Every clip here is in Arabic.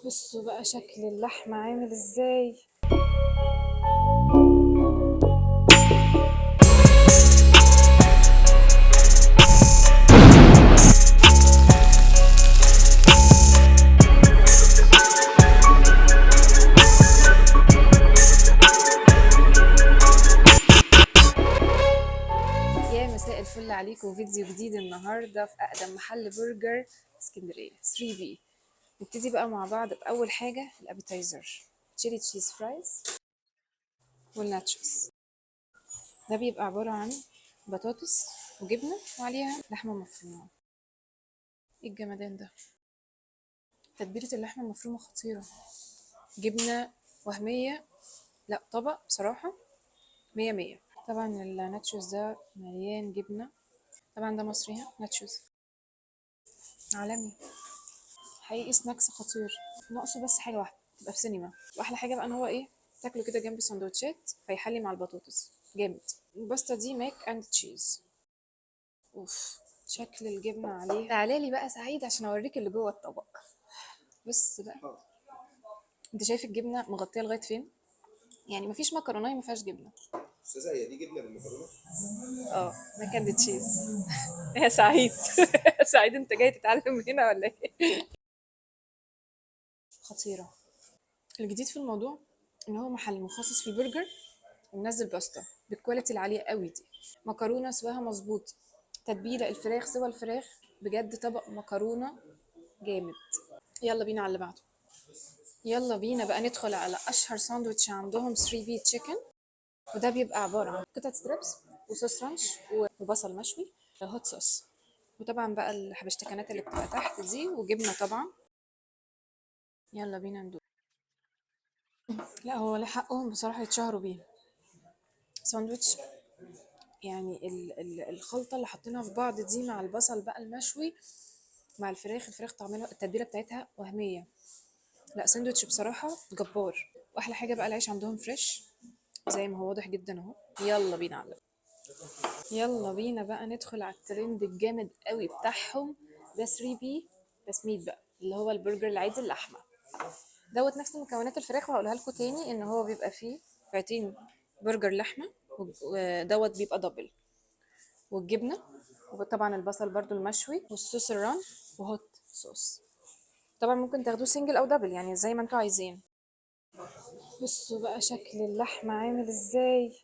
بصوا بقى شكل اللحمة عامل ازاي. يا مساء الفل عليكم، فيديو جديد النهارده في اقدم محل برجر في اسكندريه 3 بي. نبتدي بقى مع بعض باول حاجه الابيتايزر، تشيلي تشيز فرايز والناتشوز. ده بيبقى عباره عن بطاطس وجبنه وعليها لحمه مفرومه. ايه الجمدان ده! تتبيله اللحمه المفرومه خطيره، جبنه وهميه، لا طبق بصراحه مية مية. طبعا الناتشوز ده مليان جبنه، طبعا ده مصري ناتشوز عالمي حقيقي، سناكس خطير. ناقصه بس حاجه واحده تبقى في سينما، واحلى حاجه بقى ان هو ايه، تاكله كده جنب سندوتشات فيحلي مع البطاطس جامد. الباستا دي ماك اند تشيز. اوف، شكل الجبنه عليه. تعالى لي بقى سعيد عشان اوريك اللي جوه الطبق. بص بقى، انت شايف الجبنه مغطيه لغايه فين؟ يعني مفيش مكرونه ما فيهاش جبنه. استاذه، هي دي جبنه بالمكرونه؟ اه، ماك اند تشيز. يا سعيد يا سعيد، انت جاي تتعلم هنا ولا ايه؟ خطيره. الجديد في الموضوع ان هو محل مخصص في البرجر ومنزل باستا بالكواليتي العاليه قوي دي، مكرونه سواها مظبوط، تتبيله الفراخ سوى الفراخ، بجد طبق مكرونه جامد. يلا بينا على اللي بعده. يلا بينا بقى ندخل على اشهر ساندوتش عندهم 3 بي تشيكن. وده بيبقى عباره عن قطعه ستريبس وصوص رانش وبصل مشوي هوت صوص، وطبعا بقى الحبشتكنات اللي بتبقى تحت دي وجبنه طبعا. يلا بينا ندوق. لا هو ليه حقهم بصراحه يتشهروا بيه. ساندوتش يعني الخلطة اللي حاطينها في بعض دي مع البصل بقى المشوي مع الفراخ طعمها التتبيلة بتاعتها وهمية. لا ساندوتش بصراحة جبار. واحلى حاجة بقى العيش عندهم فريش زي ما هو واضح جدا اهو. يلا بينا على، يلا بينا بقى ندخل على الترند الجامد قوي بتاعهم. ده 3 بي بس ميت بقى، اللي هو البرجر العادي اللحمة دوت، نفس مكونات الفراخ، وهقولها لكم تاني ان هو بيبقى فيه قطعتين برجر لحمة ودوت بيبقى دبل، والجبنه، وطبعا البصل برضو المشوي والصوص الران وهوت صوص. طبعا ممكن تاخدوه سنجل او دبل يعني زي ما انتوا عايزين. بصوا بقى شكل اللحمه عامل ازاي،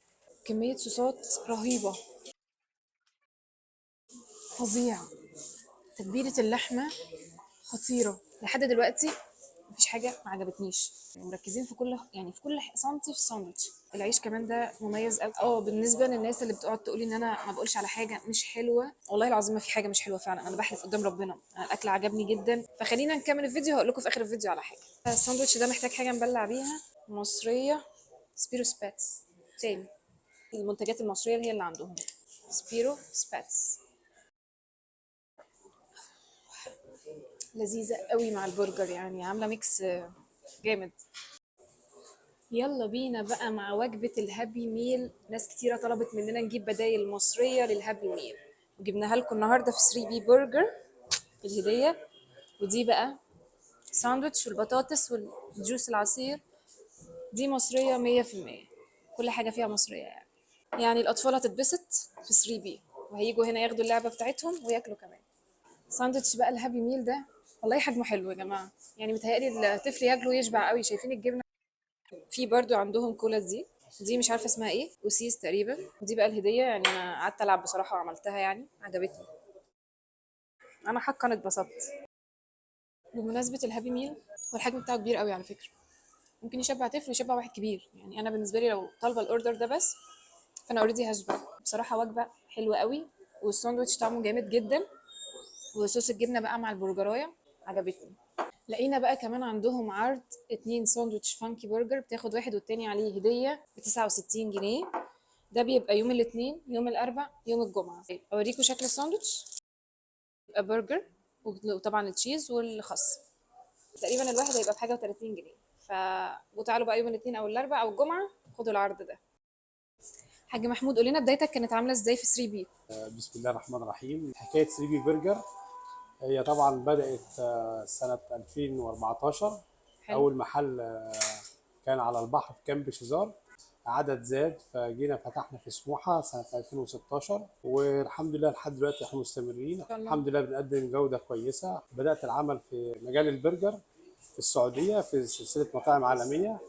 كميه صوصات رهيبه، فظيع. تتبيله اللحمه خطيره لحد دلوقتي، مفيش حاجه ما عجبتنيش. مركزين في كل، يعني في كل سنتي في الساندوتش. العيش كمان ده مميز قوي. بالنسبه للناس اللي بتقعد تقولي ان انا ما بقولش على حاجه مش حلوه، والله العظيم ما في حاجه مش حلوه فعلا، انا بحلف قدام ربنا انا الاكل عجبني جدا. فخلينا نكمل الفيديو، هقول لكم في اخر الفيديو على حاجه. الساندوتش ده محتاج حاجه نبلع بيها مصريه، سبيرو سباتس. تاني، المنتجات المصريه هي اللي عندهم سبيرو سباتس، لذيذه قوي مع البرجر، يعني عامله ميكس جامد. يلا بينا بقى مع وجبة الهابي ميل. ناس كتيرة طلبت مننا نجيب بدايل مصرية للهابي ميل، وجبناها لكم النهاردة في 3 بي برجر الهدية. ودي بقى ساندوتش والبطاطس والجوس العصير، دي مصرية 100%، كل حاجة فيها مصرية يعني. يعني الأطفال هتتبسط في 3 بي وهيجوا هنا ياخدوا اللعبة بتاعتهم وياكلوا كمان. ساندوتش بقى الهابي ميل ده والله حجمه حلو يا جماعة، يعني متهيألي الطفل ياكله ويشبع قوي. شايفين الجبنة؟ في برضو عندهم كولا دي مش عارفه اسمها ايه، وسيس تقريبا. ودي بقى الهديه، يعني انا قعدت العب بصراحه وعملتها يعني عجبتني، انا حقا اتبسطت. بمناسبه الهابي ميل، والحجم بتاعه كبير قوي على فكره، ممكن يشبع طفل ويشبع واحد كبير. يعني انا بالنسبه لي لو طالبه الاوردر ده بس فانا اوريدي هشبع بصراحه. وجبه حلوه قوي، والساندوتش طعمه جامد جدا، وصوص الجبنه بقى مع البرجرايه عجبتني. لقينا بقى كمان عندهم عرض 2 ساندوتش فانكي برجر، بتاخد واحد والتاني عليه هديه ب 69 جنيه. ده بيبقى يوم الاثنين، يوم الاربع، يوم الجمعه. اوريكم شكل الساندوتش. يبقى برجر وطبعا التشيز والخس، تقريبا الواحد هيبقى بحاجه و30 جنيه. ف وتعالوا بقى يوم الاثنين او الاربع او الجمعه خدوا العرض ده. حاج محمود، قول لنا بدايتك كانت عامله ازاي في 3 بي؟ بسم الله الرحمن الرحيم. حكايه 3 بي برجر هي طبعا بدات سنه 2014. حلو. اول محل كان على البحر في كامب شيزار، عدد زاد فجينا فتحنا في سموحه سنه 2016، والحمد لله لحد دلوقتي احنا مستمرين. شاء الله. الحمد لله بنقدم جوده كويسه. بدات العمل في مجال البرجر في السعوديه في سلسله مطاعم عالميه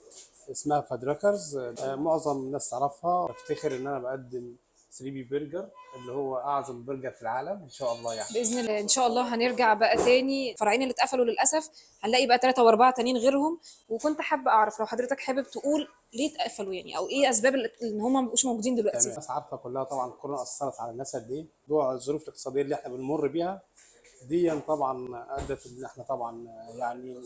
اسمها فادراكرز. معظم الناس تعرفها. بفتخر ان انا بقدم 3 بي برجر اللي هو اعظم برجر في العالم ان شاء الله يعني. باذن الله ان شاء الله هنرجع بقى تاني. الفرعين اللي اتقفلوا للاسف هنلاقي بقى 3 و4 تانيين غيرهم. وكنت حابه اعرف لو حضرتك حابب تقول ليه اتقفلوا يعني، او ايه اسباب ان هم ما بقوش موجودين دلوقتي. الناس عارفه كلها طبعا الكورونا اثرت على الناس قد ايه. موضوع الظروف الاقتصاديه اللي احنا بنمر بيها دي طبعا ادت ان احنا طبعا يعني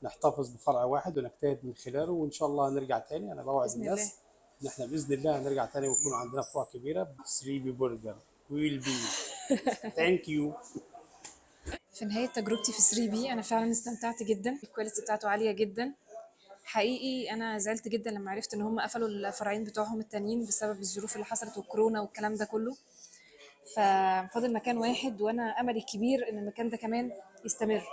نحتفظ بفرع واحد ونجتهد من خلاله، وان شاء الله هنرجع تاني. انا بوعد باذن الله. الناس ان احنا باذن الله هنرجع تاني ويكون عندنا فروع كبيره ب 3 بي برجر. ويل بي. ثانك يو. في نهايه تجربتي في 3 بي انا فعلا استمتعت جدا، الكواليتي بتاعته عاليه جدا. حقيقي انا زعلت جدا لما عرفت ان هم قفلوا الفرعين بتوعهم التانيين بسبب الظروف اللي حصلت والكورونا والكلام ده كله. ففاضل مكان واحد وانا املي كبير ان المكان ده كمان يستمر.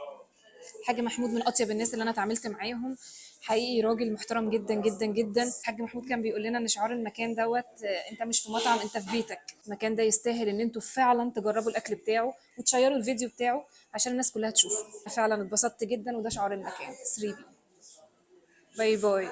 حاج محمود من اطيب الناس اللي انا اتعاملت معاهم، حقيقي راجل محترم جدا جدا جدا. حاج محمود كان بيقول لنا ان شعار المكان دوت انت مش في مطعم، انت في بيتك. المكان ده يستاهل ان انتوا فعلا تجربوا الاكل بتاعه وتشيروا الفيديو بتاعه عشان الناس كلها تشوفه. فعلا اتبسطت جدا وده شعار المكان 3 بي. باي باي.